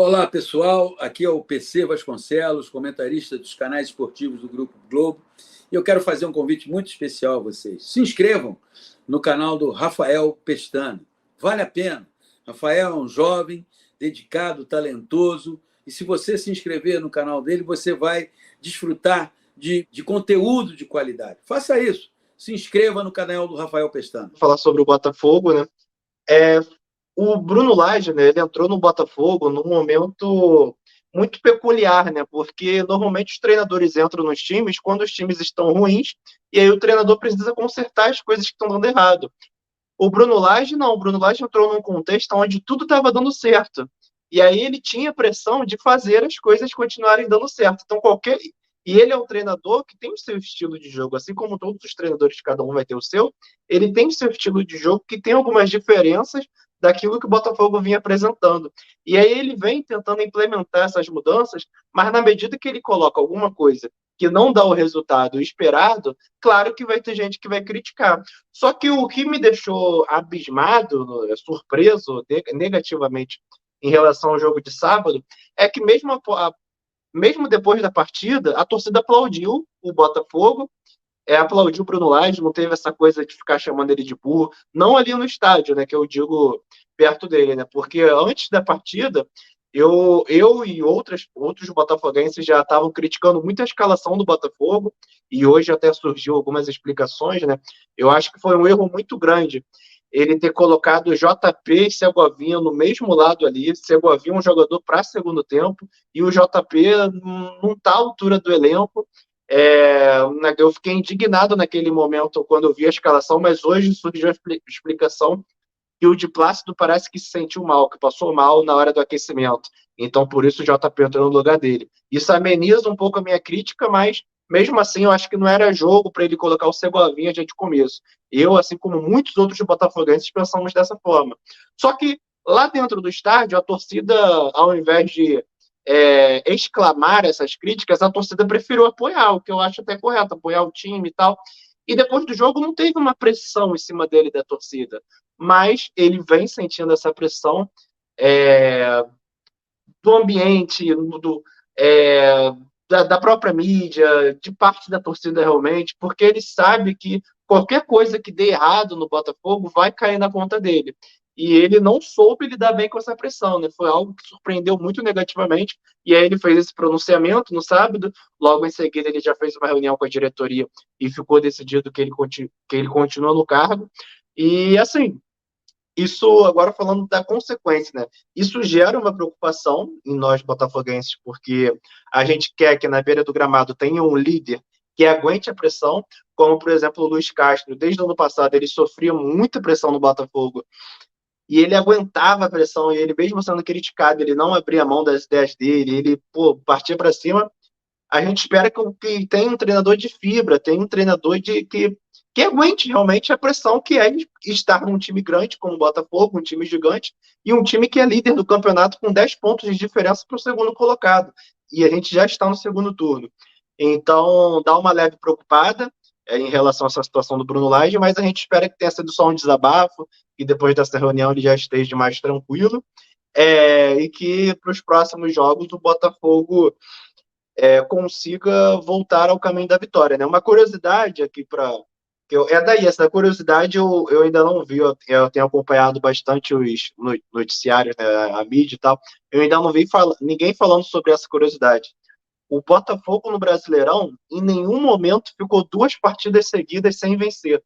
Olá, pessoal. Aqui é o PC Vasconcelos, comentarista dos canais esportivos do Grupo Globo. E eu quero fazer um convite muito especial a vocês. Se inscrevam no canal do Rafael Pestana. Vale a pena. Rafael é um jovem, dedicado, talentoso. E se você se inscrever no canal dele, você vai desfrutar de conteúdo de qualidade. Faça isso. Se inscreva no canal do Rafael Pestana. Falar sobre o Botafogo, né? É, o Bruno Lage, né? Ele entrou no Botafogo num momento muito peculiar, né? Porque normalmente os treinadores entram nos times quando os times estão ruins e aí o treinador precisa consertar as coisas que estão dando errado. O Bruno Lage não, o Bruno Lage entrou num contexto onde tudo estava dando certo. E aí ele tinha pressão de fazer as coisas continuarem dando certo. Então qualquer e ele é um treinador que tem o seu estilo de jogo, assim como todos os treinadores, cada um vai ter o seu, ele tem o seu estilo de jogo que tem algumas diferenças daquilo que o Botafogo vinha apresentando. E aí ele vem tentando implementar essas mudanças, mas na medida que ele coloca alguma coisa que não dá o resultado esperado, claro que vai ter gente que vai criticar. Só que o que me deixou abismado, surpreso negativamente em relação ao jogo de sábado, é que mesmo depois da partida, a torcida aplaudiu o Botafogo, aplaudiu o Bruno Lage, não teve essa coisa de ficar chamando ele de burro, não ali no estádio, né, que eu digo perto dele, né, porque antes da partida, eu e outros botafoguenses já estavam criticando muito a escalação do Botafogo, e hoje até surgiu algumas explicações, né, eu acho que foi um erro muito grande ele ter colocado JP e Segovinha no mesmo lado ali, Segovinha um jogador para segundo tempo, e o JP não está à altura do elenco. Eu fiquei indignado naquele momento quando eu vi a escalação, mas hoje surgiu a explicação que o de Plácido parece que se sentiu mal, que passou mal na hora do aquecimento. Então, por isso o JP entrou no lugar dele. Isso ameniza um pouco a minha crítica, mas mesmo assim eu acho que não era jogo para ele colocar o Segovinha já de começo. Eu, assim como muitos outros botafoguenses, pensamos dessa forma. Só que lá dentro do estádio, a torcida, ao invés de exclamar essas críticas, a torcida preferiu apoiar, o que eu acho até correto, apoiar o time e tal. E depois do jogo não teve uma pressão em cima dele da torcida, mas ele vem sentindo essa pressão do ambiente, da própria mídia, de parte da torcida realmente, porque ele sabe que qualquer coisa que dê errado no Botafogo vai cair na conta dele. E ele não soube lidar bem com essa pressão, né? Foi algo que surpreendeu muito negativamente. E aí ele fez esse pronunciamento no sábado. Logo em seguida, ele já fez uma reunião com a diretoria e ficou decidido que ele continua no cargo. E assim, isso agora falando da consequência, né? Isso gera uma preocupação em nós botafoguenses, porque a gente quer que na beira do gramado tenha um líder que aguente a pressão, como por exemplo o Luiz Castro. Desde o ano passado ele sofria muita pressão no Botafogo e ele aguentava a pressão, e ele mesmo sendo criticado, ele não abria mão das ideias dele, ele partia para cima. A gente espera que tenha um treinador de fibra, tenha um treinador que aguente realmente a pressão que é estar num time grande como o Botafogo, um time gigante, e um time que é líder do campeonato com 10 pontos de diferença para o segundo colocado. E a gente já está no segundo turno. Então, dá uma leve preocupada em relação a essa situação do Bruno Lage, mas a gente espera que tenha sido só um desabafo, e depois dessa reunião ele já esteja mais tranquilo, e que para os próximos jogos o Botafogo consiga voltar ao caminho da vitória, né? Uma curiosidade aqui essa curiosidade eu ainda não vi, eu tenho acompanhado bastante os noticiários, né, a mídia e tal, eu ainda não vi ninguém falando sobre essa curiosidade. O Botafogo no Brasileirão, em nenhum momento ficou 2 partidas seguidas sem vencer.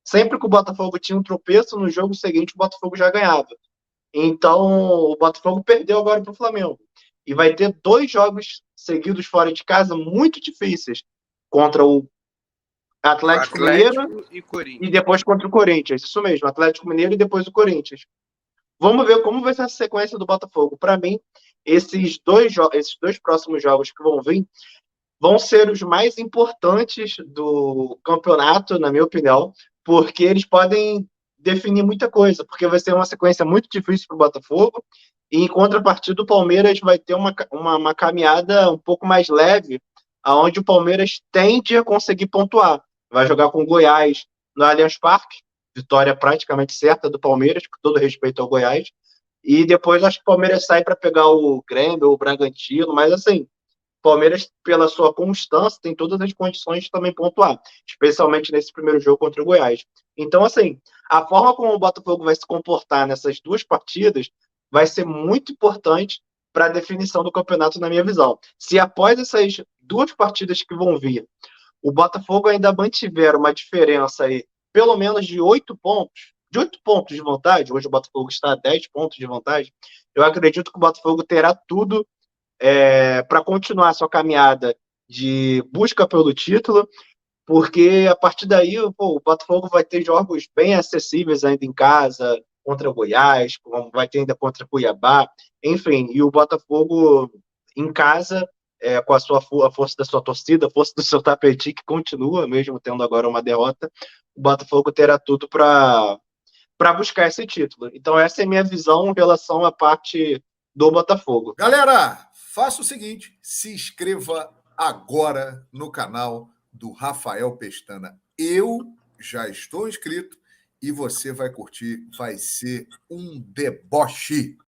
Sempre que o Botafogo tinha um tropeço, no jogo seguinte o Botafogo já ganhava. Então, o Botafogo perdeu agora para o Flamengo. E vai ter 2 jogos seguidos fora de casa muito difíceis. Contra o Atlético Mineiro e depois contra o Corinthians. Isso mesmo, Atlético Mineiro e depois o Corinthians. Vamos ver como vai ser a sequência do Botafogo. Para mim, esses dois próximos jogos que vão vir vão ser os mais importantes do campeonato, na minha opinião, porque eles podem definir muita coisa, porque vai ser uma sequência muito difícil para o Botafogo, e em contrapartida o Palmeiras vai ter uma caminhada um pouco mais leve, aonde o Palmeiras tende a conseguir pontuar. Vai jogar com o Goiás no Allianz Parque, vitória praticamente certa do Palmeiras, com todo respeito ao Goiás, E depois acho que o Palmeiras sai para pegar o Grêmio ou o Bragantino, mas assim, Palmeiras, pela sua constância, tem todas as condições de também pontuar, especialmente nesse primeiro jogo contra o Goiás. Então, assim, a forma como o Botafogo vai se comportar nessas duas partidas vai ser muito importante para a definição do campeonato, na minha visão. Se após essas duas partidas que vão vir, o Botafogo ainda mantiver uma diferença aí, pelo menos de 8 pontos de vantagem, hoje o Botafogo está a 10 pontos de vantagem, eu acredito que o Botafogo terá tudo para continuar a sua caminhada de busca pelo título, porque a partir daí pô, o Botafogo vai ter jogos bem acessíveis ainda em casa, contra o Goiás, vai ter ainda contra o Cuiabá, enfim, e o Botafogo em casa, com a força da sua torcida, a força do seu tapete, que continua, mesmo tendo agora uma derrota, o Botafogo terá tudo para buscar esse título. Então, essa é a minha visão em relação à parte do Botafogo. Galera, faça o seguinte: se inscreva agora no canal do Rafael Pestana. Eu já estou inscrito e você vai curtir, vai ser um deboche.